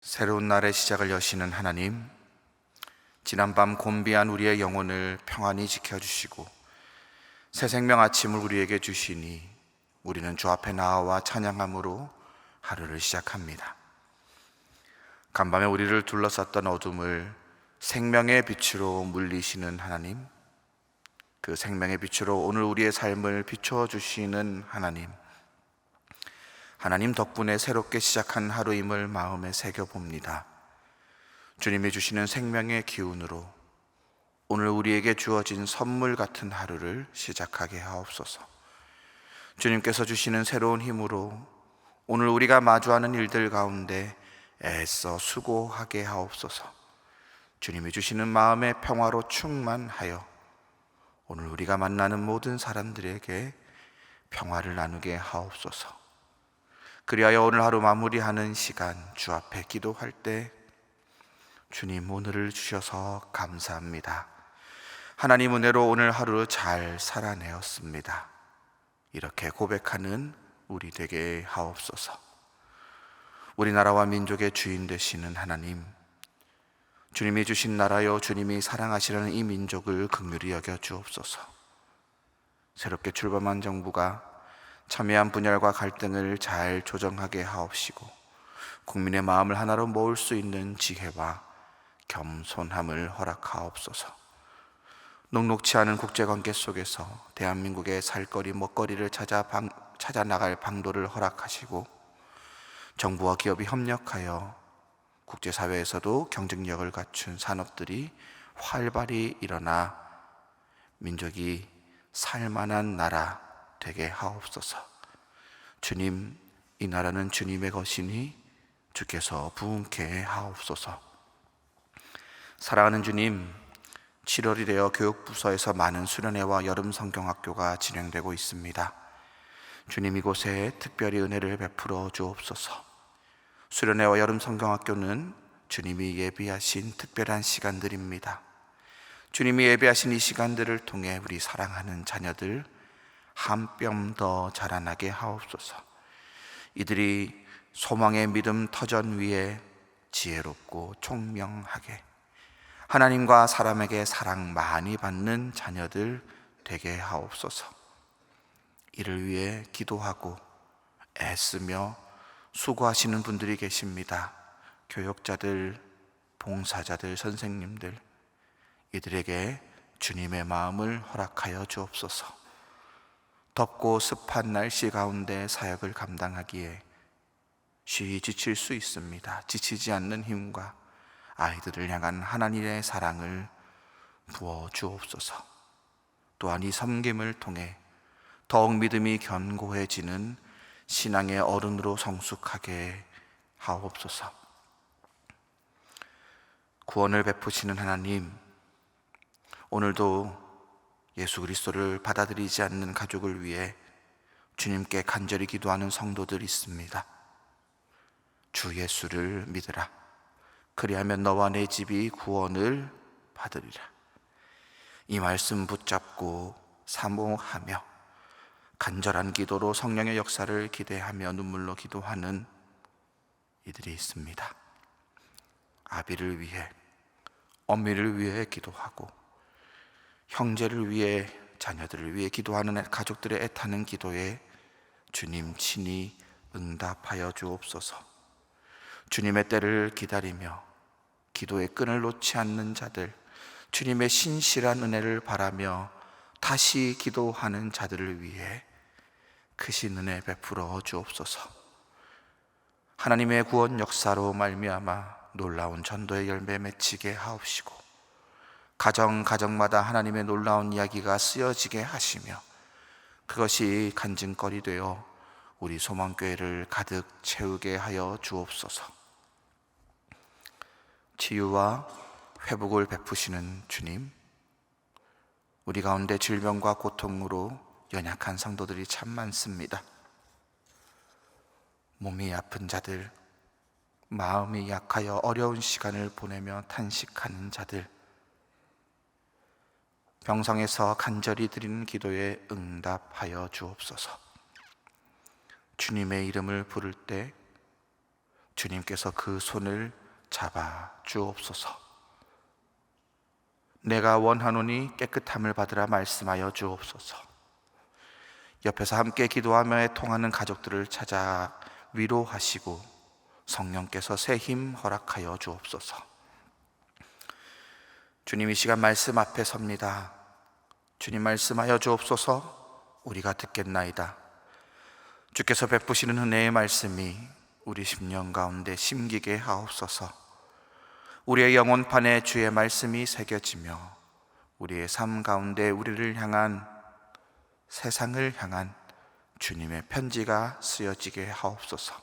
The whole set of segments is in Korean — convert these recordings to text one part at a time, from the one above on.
새로운 날의 시작을 여시는 하나님, 지난밤 곤비한 우리의 영혼을 평안히 지켜주시고 새 생명 아침을 우리에게 주시니 우리는 주 앞에 나아와 찬양함으로 하루를 시작합니다. 간밤에 우리를 둘러쌌던 어둠을 생명의 빛으로 물리시는 하나님, 그 생명의 빛으로 오늘 우리의 삶을 비춰 주시는 하나님 덕분에 새롭게 시작한 하루임을 마음에 새겨봅니다. 주님이 주시는 생명의 기운으로 오늘 우리에게 주어진 선물 같은 하루를 시작하게 하옵소서. 주님께서 주시는 새로운 힘으로 오늘 우리가 마주하는 일들 가운데 애써 수고하게 하옵소서. 주님이 주시는 마음의 평화로 충만하여 오늘 우리가 만나는 모든 사람들에게 평화를 나누게 하옵소서. 그리하여 오늘 하루 마무리하는 시간 주 앞에 기도할 때 주님, 오늘을 주셔서 감사합니다. 하나님 은혜로 오늘 하루 잘 살아내었습니다. 이렇게 고백하는 우리 되게 하옵소서. 우리나라와 민족의 주인 되시는 하나님, 주님이 주신 나라요, 주님이 사랑하시는 이 민족을 긍휼히 여겨 주옵소서. 새롭게 출범한 정부가 첨예한 분열과 갈등을 잘 조정하게 하옵시고 국민의 마음을 하나로 모을 수 있는 지혜와 겸손함을 허락하옵소서. 녹록치 않은 국제관계 속에서 대한민국의 살거리 먹거리를 찾아 나갈 방도를 허락하시고 정부와 기업이 협력하여 국제사회에서도 경쟁력을 갖춘 산업들이 활발히 일어나 민족이 살만한 나라 되게 하옵소서. 주님, 이 나라는 주님의 것이니 주께서 부흥케 하옵소서. 사랑하는 주님, 7월이 되어 교육부서에서 많은 수련회와 여름 성경학교가 진행되고 있습니다. 주님, 이곳에 특별히 은혜를 베풀어 주옵소서. 수련회와 여름 성경학교는 주님이 예비하신 특별한 시간들입니다. 주님이 예비하신 이 시간들을 통해 우리 사랑하는 자녀들 한 뼘 더 자라나게 하옵소서. 이들이 소망의 믿음 터전 위에 지혜롭고 총명하게 하나님과 사람에게 사랑 많이 받는 자녀들 되게 하옵소서. 이를 위해 기도하고 애쓰며 수고하시는 분들이 계십니다. 교역자들, 봉사자들, 선생님들, 이들에게 주님의 마음을 허락하여 주옵소서. 덥고 습한 날씨 가운데 사역을 감당하기에 쉬이 지칠 수 있습니다. 지치지 않는 힘과 아이들을 향한 하나님의 사랑을 부어 주옵소서. 또한 이 섬김을 통해 더욱 믿음이 견고해지는 신앙의 어른으로 성숙하게 하옵소서. 구원을 베푸시는 하나님, 오늘도 예수 그리스도를 받아들이지 않는 가족을 위해 주님께 간절히 기도하는 성도들이 있습니다. 주 예수를 믿으라. 그리하면 너와 내 집이 구원을 받으리라. 이 말씀 붙잡고 사모하며 간절한 기도로 성령의 역사를 기대하며 눈물로 기도하는 이들이 있습니다. 아비를 위해, 어미를 위해 기도하고 형제를 위해, 자녀들을 위해 기도하는 가족들의 애타는 기도에 주님 친히 응답하여 주옵소서. 주님의 때를 기다리며 기도의 끈을 놓지 않는 자들, 주님의 신실한 은혜를 바라며 다시 기도하는 자들을 위해 크신 은혜 베풀어 주옵소서. 하나님의 구원 역사로 말미암아 놀라운 전도의 열매 맺히게 하옵시고 가정마다 하나님의 놀라운 이야기가 쓰여지게 하시며 그것이 간증거리 되어 우리 소망교회를 가득 채우게 하여 주옵소서. 치유와 회복을 베푸시는 주님, 우리 가운데 질병과 고통으로 연약한 성도들이 참 많습니다. 몸이 아픈 자들, 마음이 약하여 어려운 시간을 보내며 탄식하는 자들, 병상에서 간절히 드리는 기도에 응답하여 주옵소서. 주님의 이름을 부를 때 주님께서 그 손을 잡아 주옵소서. 내가 원하노니 깨끗함을 받으라 말씀하여 주옵소서. 옆에서 함께 기도하며 통하는 가족들을 찾아 위로하시고 성령께서 새 힘 허락하여 주옵소서. 주님, 이 시간 말씀 앞에 섭니다. 주님, 말씀하여 주옵소서. 우리가 듣겠나이다. 주께서 베푸시는 은혜의 말씀이 우리 심령 가운데 심기게 하옵소서. 우리의 영혼판에 주의 말씀이 새겨지며 우리의 삶 가운데 우리를 향한, 세상을 향한 주님의 편지가 쓰여지게 하옵소서.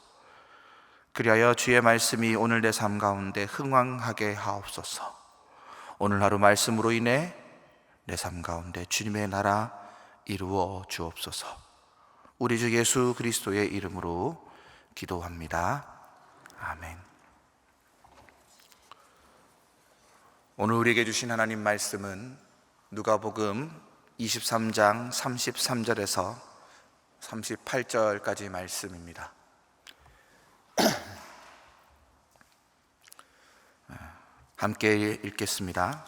그리하여 주의 말씀이 오늘 내 삶 가운데 흥왕하게 하옵소서. 오늘 하루 말씀으로 인해 내 삶 가운데 주님의 나라 이루어 주옵소서. 우리 주 예수 그리스도의 이름으로 기도합니다. 아멘. 오늘 우리에게 주신 하나님 말씀은 누가복음 23장 33절에서 38절까지 말씀입니다. 함께 읽겠습니다.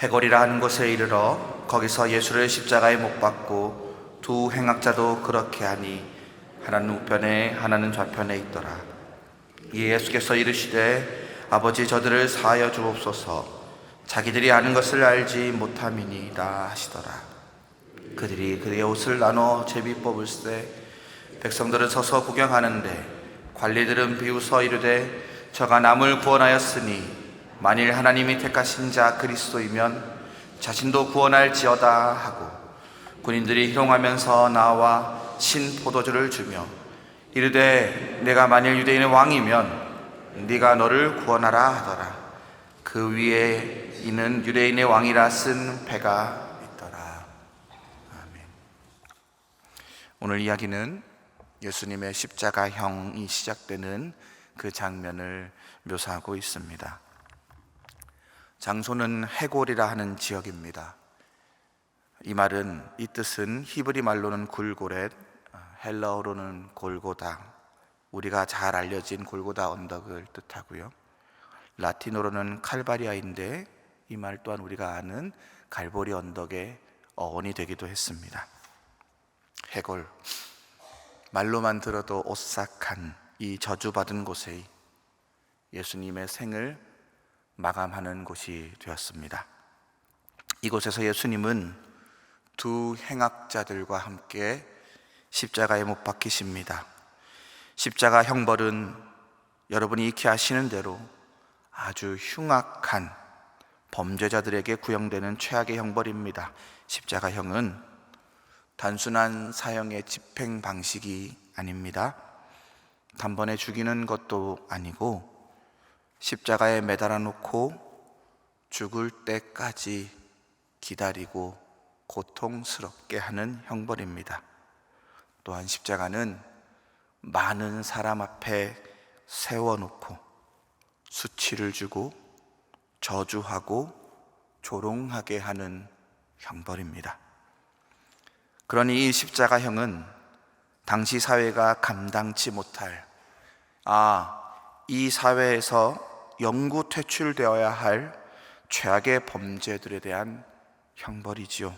해골이라 하는 곳에 이르러 거기서 예수를 십자가에 못 박고 두 행악자도 그렇게 하니 하나는 우편에 하나는 좌편에 있더라. 이에 예수께서 이르시되 아버지, 저들을 사하여 주옵소서. 자기들이 아는 것을 알지 못함이니이다 하시더라. 그들이 그의 옷을 나눠 제비 뽑을세 백성들은 서서 구경하는데 관리들은 비웃어 이르되 저가 남을 구원하였으니 만일 하나님이 택하신 자 그리스도이면 자신도 구원할지어다 하고, 군인들이 희롱하면서 나와 신 포도주를 주며 이르되 내가 만일 유대인의 왕이면 네가 너를 구원하라 하더라. 그 위에 이는 유대인의 왕이라 쓴 패가 있더라. 아멘. 오늘 이야기는 예수님의 십자가형이 시작되는 그 장면을 묘사하고 있습니다. 장소는 해골이라 하는 지역입니다. 이 말은, 이 뜻은 히브리 말로는 굴고렛, 헬라어로는 골고다, 우리가 잘 알려진 골고다 언덕을 뜻하고요. 라틴어로는 칼바리아인데 이 말 또한 우리가 아는 갈보리 언덕의 어원이 되기도 했습니다. 해골, 말로만 들어도 오싹한 이 저주받은 곳에 예수님의 생을 마감하는 곳이 되었습니다. 이곳에서 예수님은 두 행악자들과 함께 십자가에 못 박히십니다. 십자가 형벌은 여러분이 익히 아시는 대로 아주 흉악한 범죄자들에게 구형되는 최악의 형벌입니다. 십자가형은 단순한 사형의 집행 방식이 아닙니다. 단번에 죽이는 것도 아니고 십자가에 매달아 놓고 죽을 때까지 기다리고 고통스럽게 하는 형벌입니다. 또한 십자가는 많은 사람 앞에 세워놓고 수치를 주고 저주하고 조롱하게 하는 형벌입니다. 그러니 이 십자가형은 당시 사회가 감당치 못할, 이 사회에서 영구 퇴출되어야 할 최악의 범죄들에 대한 형벌이지요.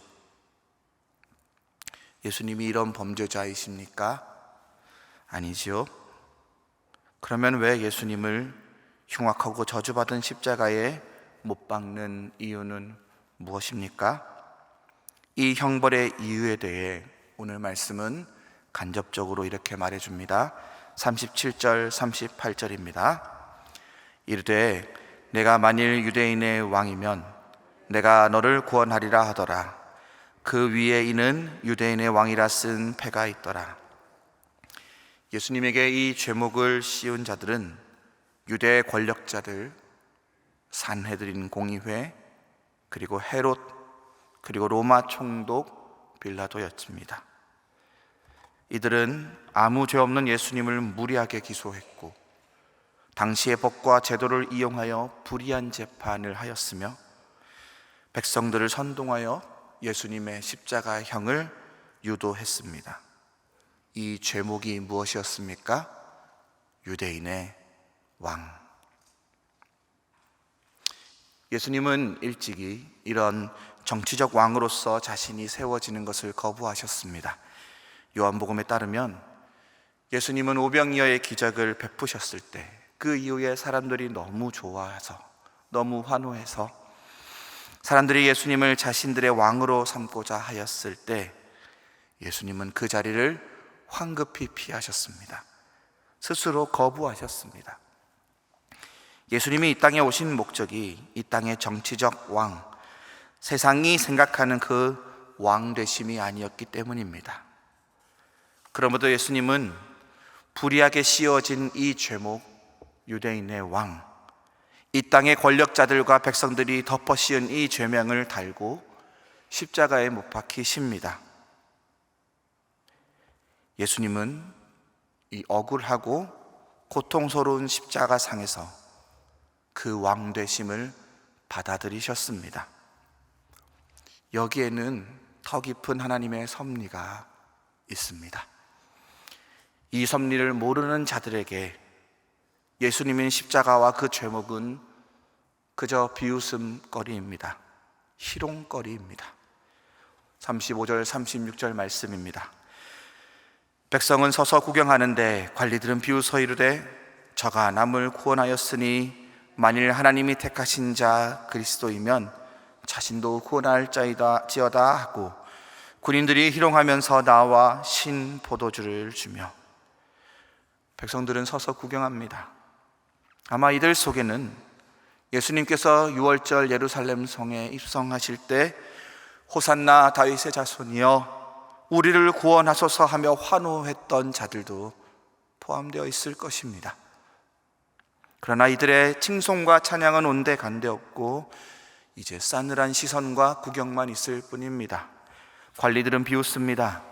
예수님이 이런 범죄자이십니까? 아니지요. 그러면 왜 예수님을 흉악하고 저주받은 십자가에 못 박는 이유는 무엇입니까? 이 형벌의 이유에 대해 오늘 말씀은 간접적으로 이렇게 말해줍니다. 37절 38절입니다. 이르되 내가 만일 유대인의 왕이면 내가 너를 구원하리라 하더라. 그 위에 이는 유대인의 왕이라 쓴 패가 있더라. 예수님에게 이 죄목을 씌운 자들은 유대 권력자들, 산헤드린 공의회, 그리고 헤롯, 그리고 로마 총독 빌라도였습니다. 이들은 아무 죄 없는 예수님을 무리하게 기소했고 당시의 법과 제도를 이용하여 불의한 재판을 하였으며 백성들을 선동하여 예수님의 십자가형을 유도했습니다. 이 죄목이 무엇이었습니까? 유대인의 왕. 예수님은 일찍이 이런 정치적 왕으로서 자신이 세워지는 것을 거부하셨습니다. 요한복음에 따르면 예수님은 오병이어의 기적을 베푸셨을 때 그 이후에 사람들이 너무 좋아해서, 너무 환호해서 사람들이 예수님을 자신들의 왕으로 삼고자 하였을 때 예수님은 그 자리를 황급히 피하셨습니다. 스스로 거부하셨습니다. 예수님이 이 땅에 오신 목적이 이 땅의 정치적 왕, 세상이 생각하는 그 왕 되심이 아니었기 때문입니다. 그러므로 예수님은 불의하게 씌워진 이 죄목, 유대인의 왕, 이 땅의 권력자들과 백성들이 덮어 씌운 이 죄명을 달고 십자가에 못 박히십니다. 예수님은 이 억울하고 고통스러운 십자가상에서 그 왕 되심을 받아들이셨습니다. 여기에는 더 깊은 하나님의 섭리가 있습니다. 이 섭리를 모르는 자들에게 예수님의 십자가와 그 죄목은 그저 비웃음거리입니다. 희롱거리입니다. 35절 36절 말씀입니다. 백성은 서서 구경하는데 관리들은 비웃어 이르되 저가 남을 구원하였으니 만일 하나님이 택하신 자 그리스도이면 자신도 구원할 자이다지어다 하고 군인들이 희롱하면서 나와 신 포도주를 주며. 백성들은 서서 구경합니다. 아마 이들 속에는 예수님께서 6월절 예루살렘 성에 입성하실 때 호산나 다윗의 자손이여 우리를 구원하소서 하며 환호했던 자들도 포함되어 있을 것입니다. 그러나 이들의 칭송과 찬양은 온데간데 없고 이제 싸늘한 시선과 구경만 있을 뿐입니다. 관리들은 비웃습니다.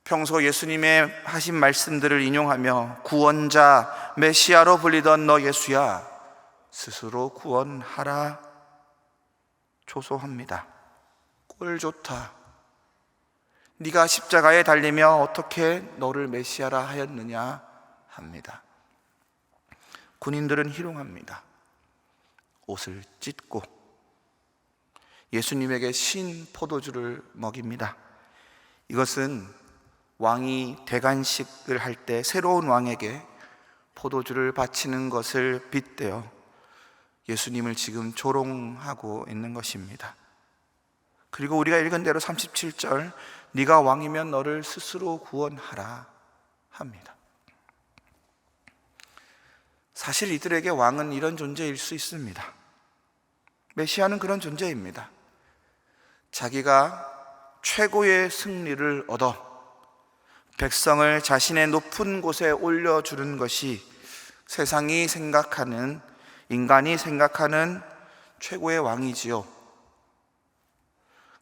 평소 예수님의 하신 말씀들을 인용하며 구원자, 메시아로 불리던 너 예수야 스스로 구원하라 조소합니다. 꼴 좋다. 네가 십자가에 달리며 어떻게 너를 메시아라 하였느냐 합니다. 군인들은 희롱합니다. 옷을 찢고 예수님에게 신 포도주를 먹입니다. 이것은 왕이 대관식을 할 때 새로운 왕에게 포도주를 바치는 것을 빗대어 예수님을 지금 조롱하고 있는 것입니다. 그리고 우리가 읽은 대로 37절 네가 왕이면 너를 스스로 구원하라 합니다. 사실 이들에게 왕은 이런 존재일 수 있습니다. 메시아는 그런 존재입니다. 자기가 최고의 승리를 얻어 백성을 자신의 높은 곳에 올려주는 것이 세상이 생각하는, 인간이 생각하는 최고의 왕이지요.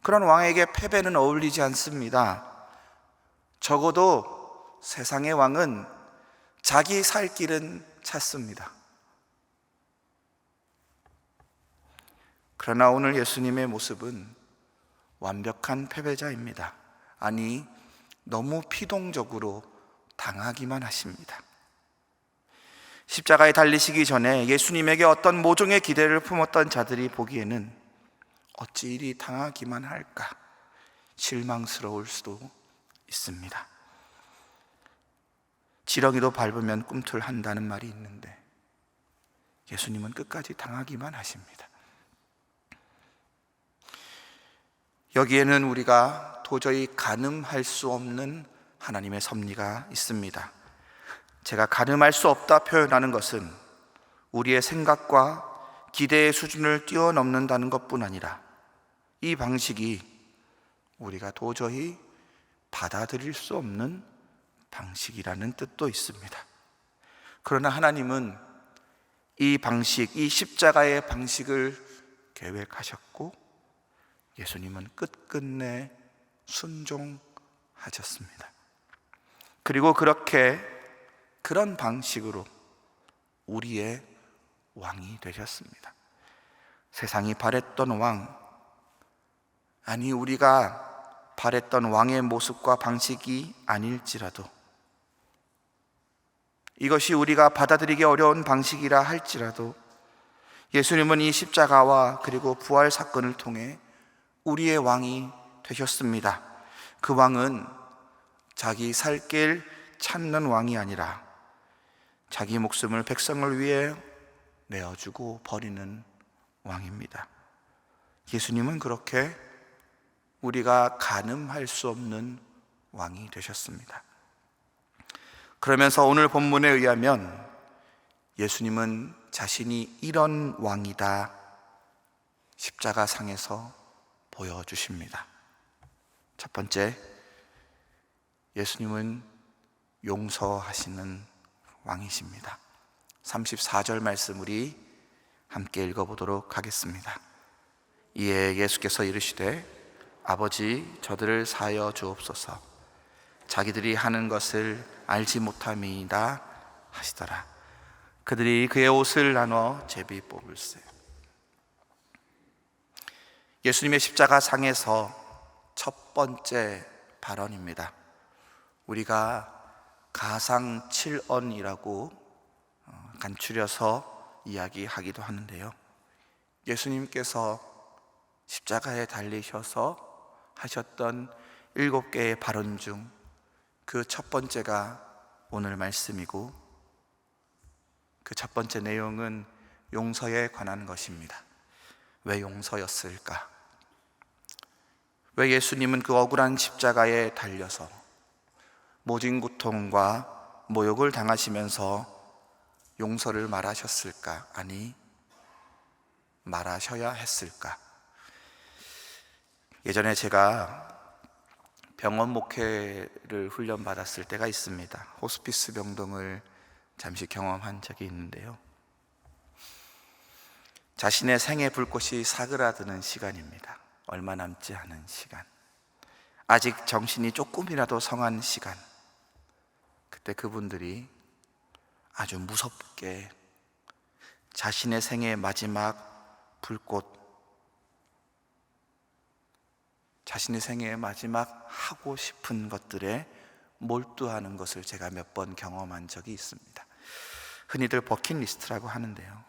그런 왕에게 패배는 어울리지 않습니다. 적어도 세상의 왕은 자기 살 길은 찾습니다. 그러나 오늘 예수님의 모습은 완벽한 패배자입니다. 아니, 너무 피동적으로 당하기만 하십니다. 십자가에 달리시기 전에 예수님에게 어떤 모종의 기대를 품었던 자들이 보기에는 어찌 이리 당하기만 할까 실망스러울 수도 있습니다. 지렁이도 밟으면 꿈틀한다는 말이 있는데 예수님은 끝까지 당하기만 하십니다. 여기에는 우리가 도저히 가늠할 수 없는 하나님의 섭리가 있습니다. 제가 가늠할 수 없다 표현하는 것은 우리의 생각과 기대의 수준을 뛰어넘는다는 것뿐 아니라 이 방식이 우리가 도저히 받아들일 수 없는 방식이라는 뜻도 있습니다. 그러나 하나님은 이 방식, 이 십자가의 방식을 계획하셨고 예수님은 끝끝내 순종하셨습니다. 그리고 그런 방식으로 우리의 왕이 되셨습니다. 세상이 바랬던 왕, 아니 우리가 바랬던 왕의 모습과 방식이 아닐지라도 이것이 우리가 받아들이기 어려운 방식이라 할지라도 예수님은 이 십자가와 그리고 부활 사건을 통해 우리의 왕이 되셨습니다. 그 왕은 자기 살 길 찾는 왕이 아니라 자기 목숨을 백성을 위해 내어주고 버리는 왕입니다. 예수님은 그렇게 우리가 가늠할 수 없는 왕이 되셨습니다. 그러면서 오늘 본문에 의하면 예수님은 자신이 이런 왕이다 십자가 상에서 보여주십니다. 첫 번째, 예수님은 용서하시는 왕이십니다. 34절 말씀 우리 함께 읽어보도록 하겠습니다. 이에 예수께서 이르시되 아버지 저들을 사하여 주옵소서 자기들이 하는 것을 알지 못함이니이다 하시더라. 그들이 그의 옷을 나눠 제비 뽑을세. 예수님의 십자가 상에서 첫 번째 발언입니다. 우리가 가상 7언이라고 간추려서 이야기하기도 하는데요, 예수님께서 십자가에 달리셔서 하셨던 7개의 발언 중 그 첫 번째가 오늘 말씀이고, 그 첫 번째 내용은 용서에 관한 것입니다. 왜 용서였을까? 왜 예수님은 그 억울한 십자가에 달려서 모진 고통과 모욕을 당하시면서 용서를 말하셨을까? 아니, 말하셔야 했을까? 예전에 제가 병원 목회를 훈련받았을 때가 있습니다. 호스피스 병동을 잠시 경험한 적이 있는데요, 자신의 생의 불꽃이 사그라드는 시간입니다. 얼마 남지 않은 시간, 아직 정신이 조금이라도 성한 시간, 그때 그분들이 아주 무섭게 자신의 생의 마지막 불꽃, 자신의 생애의 마지막 하고 싶은 것들에 몰두하는 것을 제가 몇 번 경험한 적이 있습니다. 흔히들 버킷리스트라고 하는데요,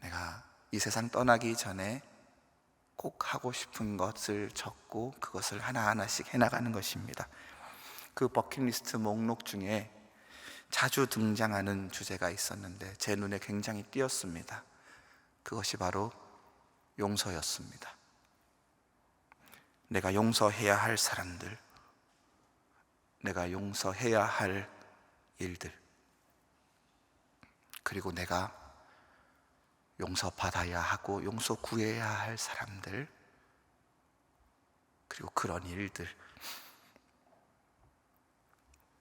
내가 이 세상 떠나기 전에 꼭 하고 싶은 것을 적고 그것을 하나하나씩 해나가는 것입니다. 그 버킷리스트 목록 중에 자주 등장하는 주제가 있었는데 제 눈에 굉장히 띄었습니다. 그것이 바로 용서였습니다. 내가 용서해야 할 사람들, 내가 용서해야 할 일들, 그리고 내가 용서받아야 하고 용서 구해야 할 사람들, 그리고 그런 일들,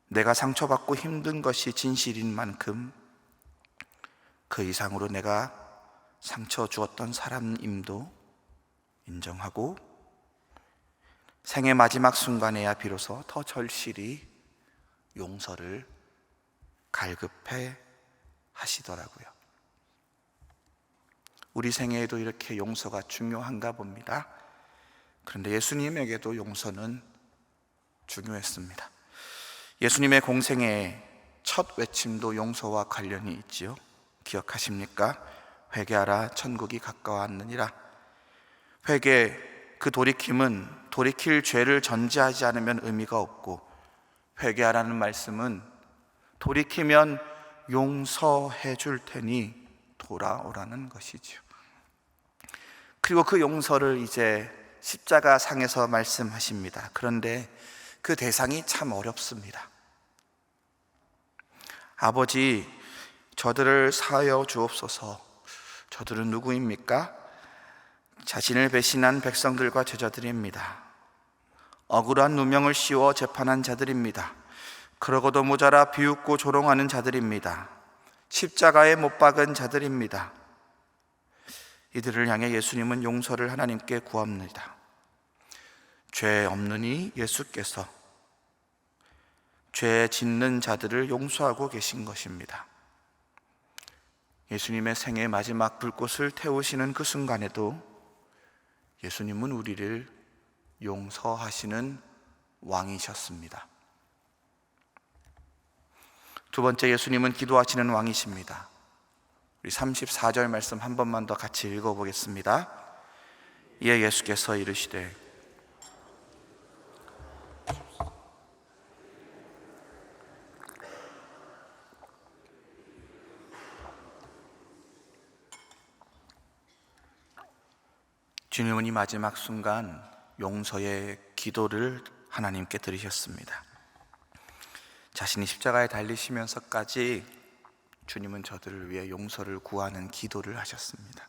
내가 상처받고 힘든 것이 진실인 만큼 그 이상으로 내가 상처 주었던 사람임도 인정하고 생의 마지막 순간에야 비로소 더 절실히 용서를 갈급해 하시더라고요. 우리 생애에도 이렇게 용서가 중요한가 봅니다. 그런데 예수님에게도 용서는 중요했습니다. 예수님의 공생의 첫 외침도 용서와 관련이 있지요. 기억하십니까? 회개하라, 천국이 가까웠느니라. 회개, 그 돌이킴은 돌이킬 죄를 전제하지 않으면 의미가 없고, 회개하라는 말씀은 돌이키면 용서해 줄 테니 돌아오라는 것이지요. 그리고 그 용서를 이제 십자가 상에서 말씀하십니다. 그런데 그 대상이 참 어렵습니다. 아버지 저들을 사하여 주옵소서. 저들은 누구입니까? 자신을 배신한 백성들과 제자들입니다. 억울한 누명을 씌워 재판한 자들입니다. 그러고도 모자라 비웃고 조롱하는 자들입니다. 십자가에 못 박은 자들입니다. 이들을 향해 예수님은 용서를 하나님께 구합니다. 죄 없느니 예수께서 죄 짓는 자들을 용서하고 계신 것입니다. 예수님의 생의 마지막 불꽃을 태우시는 그 순간에도 예수님은 우리를 용서하시는 왕이셨습니다. 두 번째, 예수님은 기도하시는 왕이십니다. 우리 34절 말씀 한 번만 더 같이 읽어보겠습니다. 이에 예수께서 이르시되 주님은 이 마지막 순간 용서의 기도를 하나님께 드리셨습니다. 자신이 십자가에 달리시면서까지 주님은 저들을 위해 용서를 구하는 기도를 하셨습니다.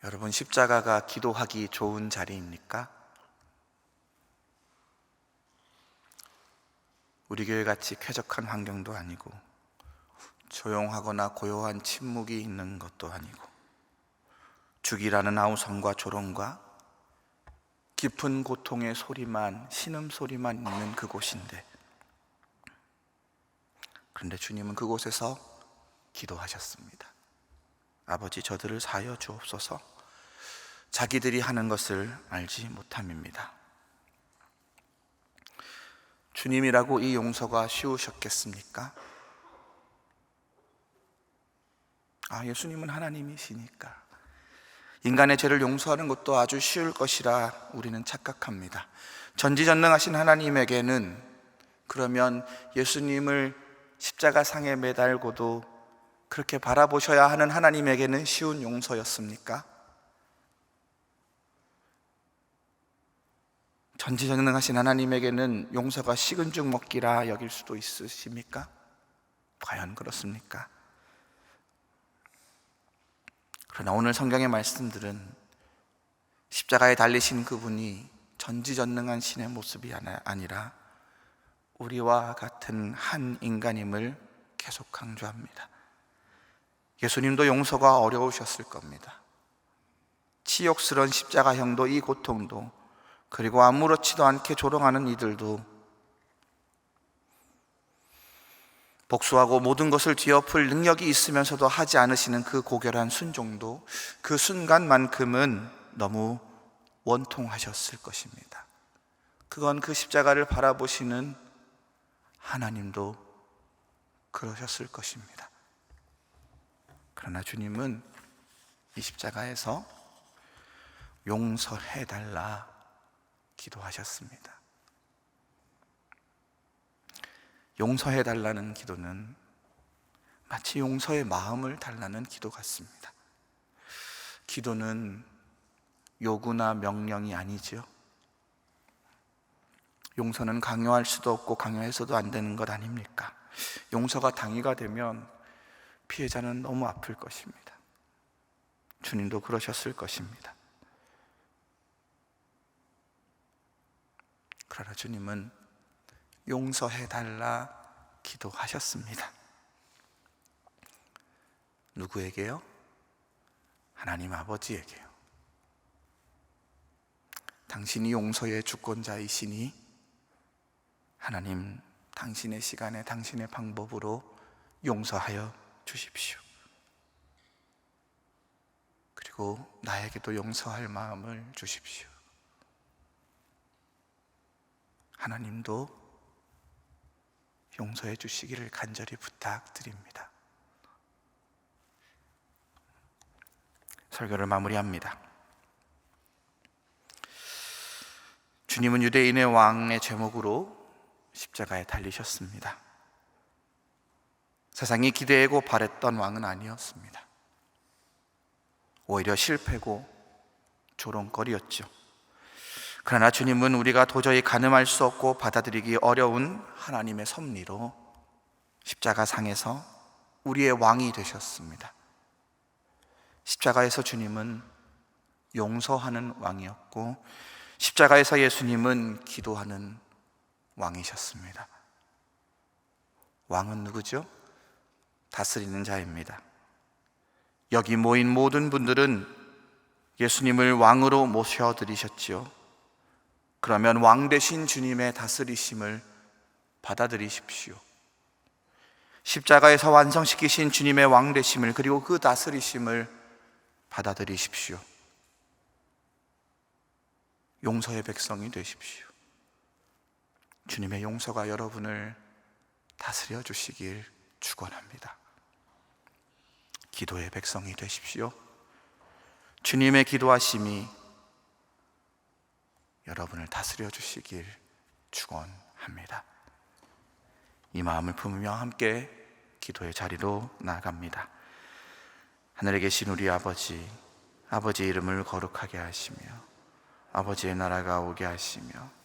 여러분, 십자가가 기도하기 좋은 자리입니까? 우리 교회 같이 쾌적한 환경도 아니고 조용하거나 고요한 침묵이 있는 것도 아니고 죽이라는 아우성과 조롱과 깊은 고통의 소리만, 신음소리만 있는 그곳인데, 그런데 주님은 그곳에서 기도하셨습니다. 아버지, 저들을 사하여 주옵소서. 자기들이 하는 것을 알지 못함입니다. 주님이라고 이 용서가 쉬우셨겠습니까? 예수님은 하나님이시니까 인간의 죄를 용서하는 것도 아주 쉬울 것이라 우리는 착각합니다. 전지전능하신 하나님에게는 그러면 예수님을 십자가상에 매달고도 그렇게 바라보셔야 하는 하나님에게는 쉬운 용서였습니까? 전지전능하신 하나님에게는 용서가 식은 죽 먹기라 여길 수도 있으십니까? 과연 그렇습니까? 그러나 오늘 성경의 말씀들은 십자가에 달리신 그분이 전지전능한 신의 모습이 아니라 우리와 같은 한 인간임을 계속 강조합니다. 예수님도 용서가 어려우셨을 겁니다. 치욕스러운 십자가형도, 이 고통도, 그리고 아무렇지도 않게 조롱하는 이들도, 복수하고 모든 것을 뒤엎을 능력이 있으면서도 하지 않으시는 그 고결한 순종도 그 순간만큼은 너무 원통하셨을 것입니다. 그건 그 십자가를 바라보시는 하나님도 그러셨을 것입니다. 그러나 주님은 이 십자가에서 용서해달라 기도하셨습니다. 용서해달라는 기도는 마치 용서의 마음을 달라는 기도 같습니다. 기도는 요구나 명령이 아니지요. 용서는 강요할 수도 없고 강요해서도 안 되는 것 아닙니까? 용서가 당위가 되면 피해자는 너무 아플 것입니다. 주님도 그러셨을 것입니다. 그러나 주님은 용서해달라 기도하셨습니다. 누구에게요? 하나님 아버지에게요. 당신이 용서의 주권자이시니 하나님, 당신의 시간에 당신의 방법으로 용서하여 주십시오. 그리고 나에게도 용서할 마음을 주십시오. 하나님도 용서해 주시기를 간절히 부탁드립니다. 설교를 마무리합니다. 주님은 유대인의 왕의 제목으로 십자가에 달리셨습니다. 세상이 기대고 바랬던 왕은 아니었습니다. 오히려 실패고 조롱거리였죠. 그러나 주님은 우리가 도저히 가늠할 수 없고 받아들이기 어려운 하나님의 섭리로 십자가상에서 우리의 왕이 되셨습니다. 십자가에서 주님은 용서하는 왕이었고, 십자가에서 예수님은 기도하는 왕이셨습니다. 왕은 누구죠? 다스리는 자입니다. 여기 모인 모든 분들은 예수님을 왕으로 모셔드리셨지요. 그러면 왕 되신 주님의 다스리심을 받아들이십시오. 십자가에서 완성시키신 주님의 왕 되심을, 그리고 그 다스리심을 받아들이십시오. 용서의 백성이 되십시오. 주님의 용서가 여러분을 다스려 주시길 축원합니다. 기도의 백성이 되십시오. 주님의 기도하심이 여러분을 다스려 주시길 축원합니다. 이 마음을 품으며 함께 기도의 자리로 나아갑니다. 하늘에 계신 우리 아버지, 아버지의 이름을 거룩하게 하시며 아버지의 나라가 오게 하시며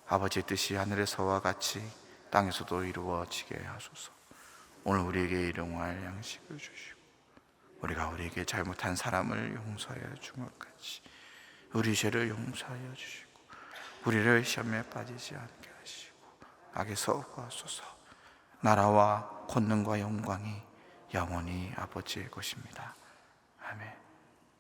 아버지의 뜻이 하늘에서와 같이 땅에서도 이루어지게 하소서. 오늘 우리에게 일용할 양식을 주시고 우리가 우리에게 잘못한 사람을 용서하여 준 것 같이 우리 죄를 용서하여 주시고 우리를 시험에 빠지지 않게 하시고 악에서 구하소서. 나라와 권능과 영광이 영원히 아버지의 것입니다. 아멘.